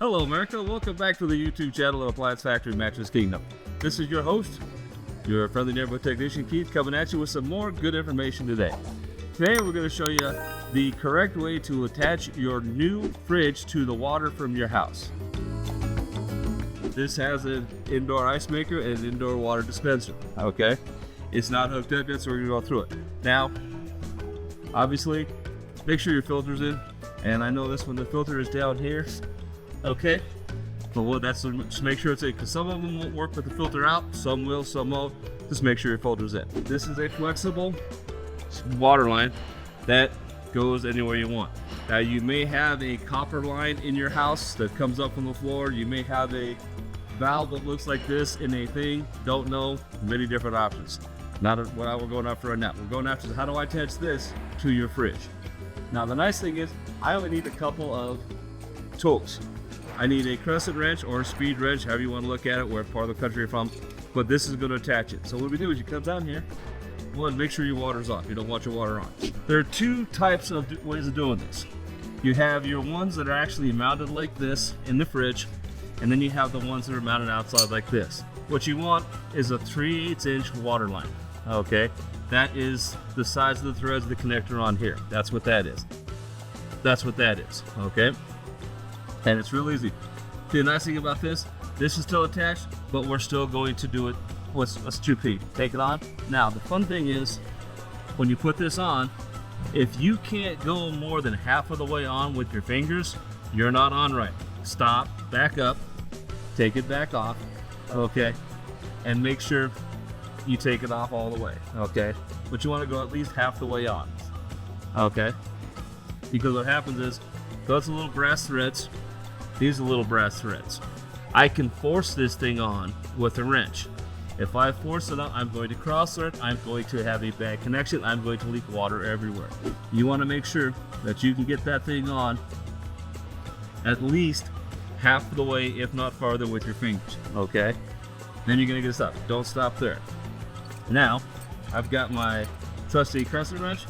Hello America, welcome back to the YouTube channel of Appliance Factory Mattress Kingdom. This is your host, your friendly neighborhood technician Keith, coming at you with some more good information today. Today we're going to show you the correct way to attach your new fridge to the water from your house. This has an indoor ice maker and an indoor water dispenser, okay? It's not hooked up yet, so we're going to go through it. Now, obviously, make sure your filter's in, and I know this one, the filter is down here. Okay, but just make sure it's in, because some of them won't work with the filter out, some will, some won't. Just make sure your filter's in. This is a flexible water line that goes anywhere you want. Now you may have a copper line in your house that comes up from the floor. You may have a valve that looks like this in a thing. Don't know, many different options. Not what we're going after right now. We're going after how do I attach this to your fridge. Now the nice thing is I only need a couple of tools. I need a crescent wrench or a speed wrench, however you want to look at it, where part of the country you're from, but this is going to attach it. So what we do is you come down here, one, make sure your water's off. You don't want your water on. There are two types of ways of doing this. You have your ones that are actually mounted like this in the fridge, and then you have the ones that are mounted outside like this. What you want is a 3/8 inch water line, okay? That is the size of the threads of the connector on here. That's what that is. That's what that is, okay? And it's real easy. The nice thing about this is still attached, but we're still going to do it with 2P. Take it on. Now, the fun thing is, when you put this on, if you can't go more than half of the way on with your fingers, you're not on right. Stop, back up, take it back off, okay? And make sure you take it off all the way, okay? But you want to go at least half the way on, okay? Because what happens is, those little brass threads, these are little brass threads. I can force this thing on with a wrench. If I force it on, I'm going to cross thread, I'm going to have a bad connection, I'm going to leak water everywhere. You want to make sure that you can get that thing on at least half of the way, if not farther, with your fingers, okay? Then you're going to get it stopped. Don't stop there. Now, I've got my trusty crescent wrench,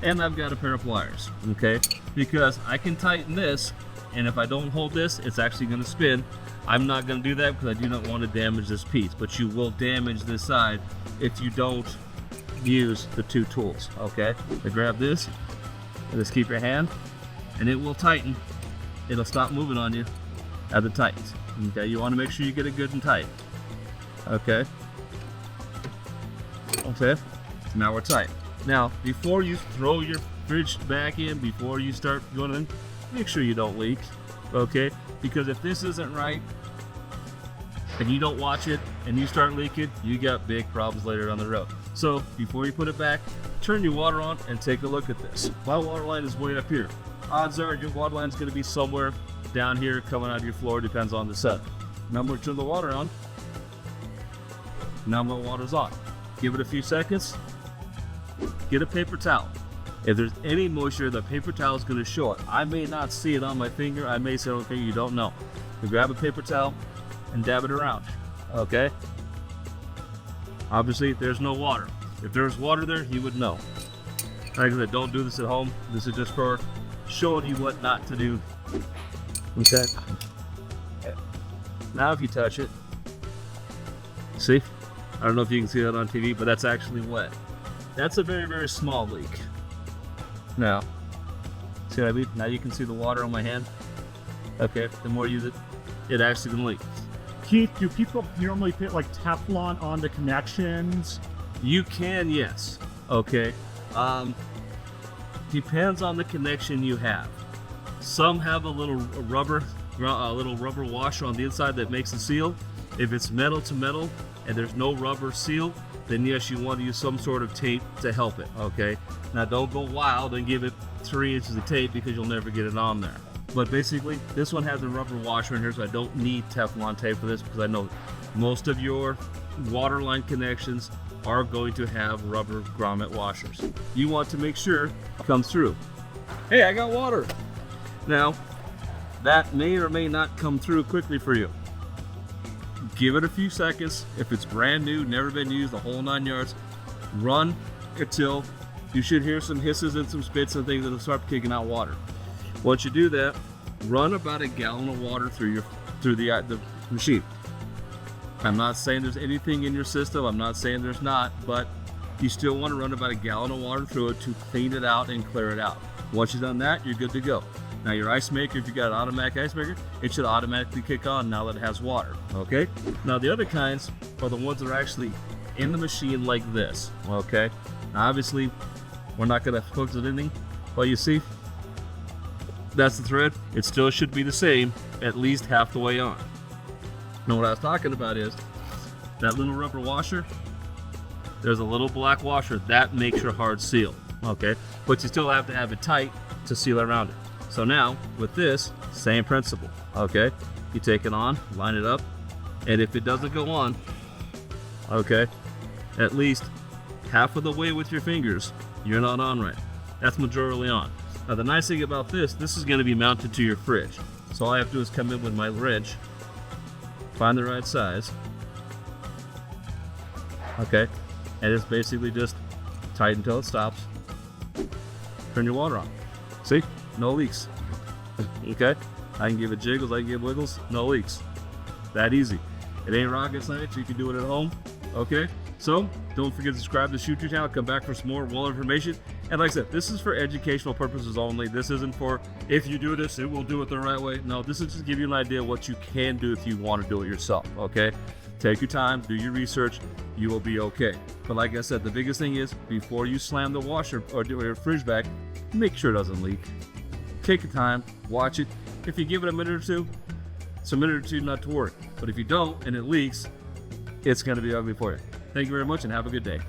and I've got a pair of pliers, okay? Because I can tighten this, and if I don't hold this, it's actually going to spin. I'm not going to do that because I do not want to damage this piece, but you will damage this side if you don't use the two tools, okay? So grab this, and just keep your hand, and it will tighten. It'll stop moving on you as it tightens, okay? You want to make sure you get it good and tight, okay? Okay, now we're tight. Now, before you throw your fridge back in, before you start going in, make sure you don't leak, okay? Because if this isn't right, and you don't watch it, and you start leaking, you got big problems later down the road. So, before you put it back, turn your water on and take a look at this. My water line is way up here. Odds are your water line is going to be somewhere down here coming out of your floor, depends on the setup. Now I'm going to turn the water on. Now my water's on. Give it a few seconds. Get a paper towel. If there's any moisture, the paper towel is going to show it. I may not see it on my finger. I may say, okay, you don't know. You grab a paper towel and dab it around, okay? Obviously, there's no water. If there's water there, you would know. Like I said, don't do this at home. This is just for showing you what not to do, okay? Now if you touch it, see? I don't know if you can see that on TV, but that's actually wet. That's a very, very small leak. Now, see what I mean? Now you can see the water on my hand. Okay, the more you use it, it actually can leak. Keith, do people normally put like Teflon on the connections? You can, yes. Okay. Depends on the connection you have. Some have a little rubber washer on the inside that makes a seal. If it's metal to metal and there's no rubber seal, then yes, you want to use some sort of tape to help it, okay? Now don't go wild and give it 3 inches of tape because you'll never get it on there. But basically, this one has a rubber washer in here, so I don't need Teflon tape for this because I know most of your water line connections are going to have rubber grommet washers. You want to make sure it comes through. Hey, I got water. Now, that may or may not come through quickly for you. Give it a few seconds. If it's brand new, never been used, the whole 9 yards, run until you should hear some hisses and some spits and things that'll start kicking out water. Once you do that, run about a gallon of water through the machine. I'm not saying there's anything in your system. I'm not saying there's not, but you still want to run about a gallon of water through it to clean it out and clear it out. Once you've done that, you're good to go. Now your ice maker, if you got an automatic ice maker, it should automatically kick on now that it has water, okay? Now the other kinds are the ones that are actually in the machine like this, okay? Now obviously, we're not gonna hook it anything, but you see, that's the thread. It still should be the same, at least half the way on. Now what I was talking about is, that little rubber washer, there's a little black washer, that makes your hard seal, okay? But you still have to have it tight to seal around it. So now, with this, same principle, okay? You take it on, line it up, and if it doesn't go on, okay, at least half of the way with your fingers, you're not on right. That's majorly on. Now the nice thing about this is gonna be mounted to your fridge. So all I have to do is come in with my wrench, find the right size, okay, and it's basically just tight until it stops, turn your water on. See? No leaks. Okay? I can give it jiggles, I can give wiggles, no leaks. That easy. It ain't rocket science, you can do it at home. Okay? So, don't forget to subscribe to the Shoot Your channel, come back for some more well information. And like I said, this is for educational purposes only. This isn't for, if you do this, it will do it the right way. No, this is just to give you an idea of what you can do if you want to do it yourself, okay? Take your time, do your research, you will be okay. But like I said, the biggest thing is, before you slam the washer or do your fridge back, make sure it doesn't leak. Take your time, watch it. If you give it a minute or two, it's a minute or two not to worry. But if you don't and it leaks, it's gonna be ugly for you. Thank you very much and have a good day.